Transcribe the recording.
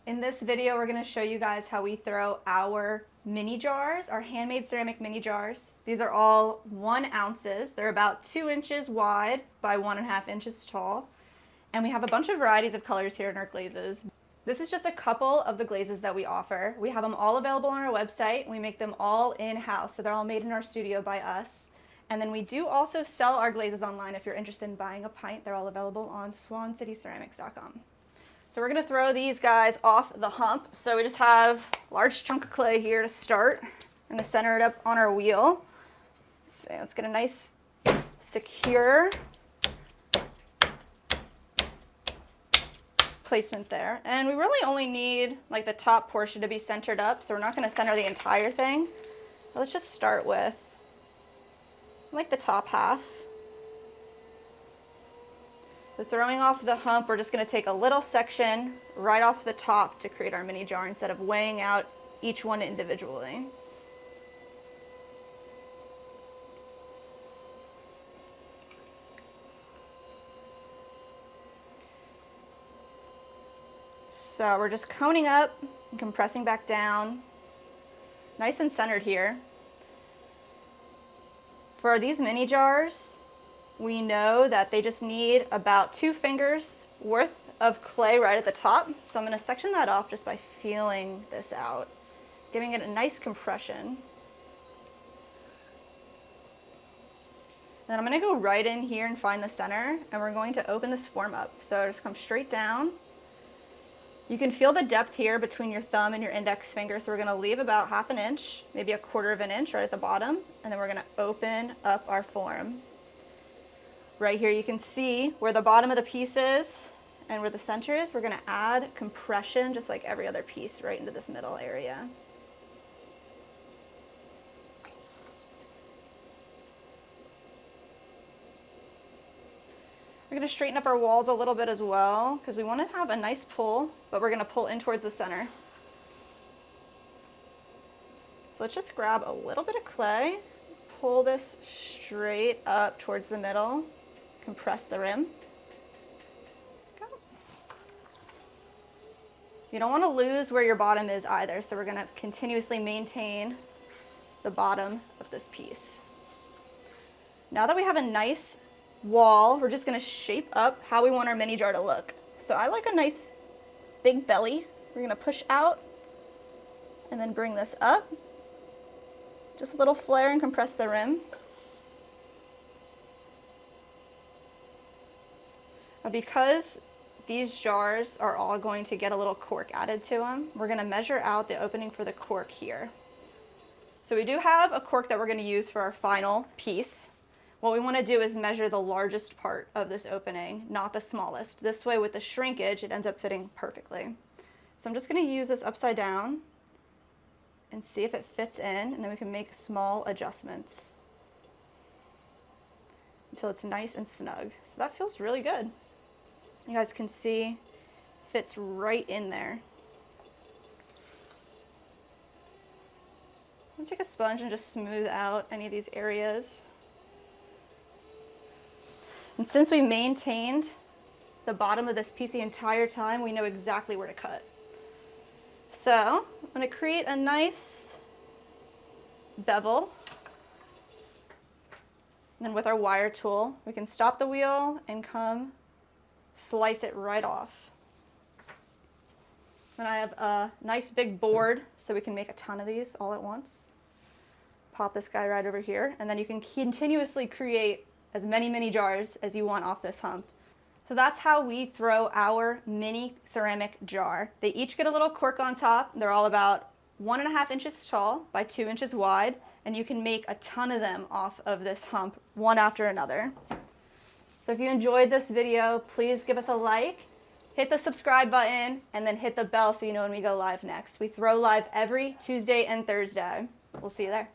In this video, we're going to show you guys how we throw our mini jars, our handmade ceramic mini jars. These are all 1 ounces. They're about 2 inches wide by 1.5 inches tall. And we have a bunch of varieties of colors here in our glazes. This is just a couple of the glazes that we offer. We have them all available on our website. We make them all in-house, so they're all made in our studio by us. And then we do also sell our glazes online if you're interested in buying a pint. They're all available on swancityceramics.com. So we're going to throw these guys off the hump. So we just have a large chunk of clay here to start. We're going to center it up on our wheel. So let's get a nice, secure placement there. And we really only need like the top portion to be centered up. So we're not going to center the entire thing. But let's just start with like the top half. So throwing off the hump, we're just going to take a little section right off the top to create our mini jar instead of weighing out each one individually. So we're just coning up and compressing back down. Nice and centered here. For these mini jars, we know that they just need about 2 fingers worth of clay right at the top. So I'm going to section that off just by feeling this out, giving it a nice compression. And then I'm going to go right in here and find the center, and we're going to open this form up. So just come straight down. You can feel the depth here between your thumb and your index finger. So we're going to leave about 1/2 inch, maybe 1/4 inch right at the bottom. And then we're going to open up our form. Right here you can see where the bottom of the piece is and where the center is. We're going to add compression just like every other piece right into this middle area. We're going to straighten up our walls a little bit as well because we want to have a nice pull, but we're going to pull in towards the center. So let's just grab a little bit of clay, pull this straight up towards the middle, compress the rim. Go. You don't want to lose where your bottom is either, so we're going to continuously maintain the bottom of this piece. Now that we have a nice wall, we're just going to shape up how we want our mini jar to look. So I like a nice big belly. We're going to push out and then bring this up. Just a little flare and compress the rim. Because these jars are all going to get a little cork added to them, we're going to measure out the opening for the cork here. So we do have a cork that we're going to use for our final piece. What we want to do is measure the largest part of this opening, not the smallest. This way with the shrinkage, it ends up fitting perfectly. So I'm just going to use this upside down and see if it fits in, and then we can make small adjustments until it's nice and snug. So that feels really good. You guys can see fits right in there. I'm going to take a sponge and just smooth out any of these areas. And since we maintained the bottom of this piece the entire time, we know exactly where to cut. So I'm going to create a nice bevel. And then with our wire tool, we can stop the wheel and come slice it right off. Then I have a nice big board, so we can make a ton of these all at once. Pop this guy right over here, and then you can continuously create as many mini jars as you want off this hump. So that's how we throw our mini ceramic jar. They each get a little cork on top. They're all about 1.5 inches tall by 2 inches wide, and you can make a ton of them off of this hump, one after another. So if you enjoyed this video, please give us a like, hit the subscribe button, and then hit the bell so you know when we go live next. We throw live every Tuesday and Thursday. We'll see you there.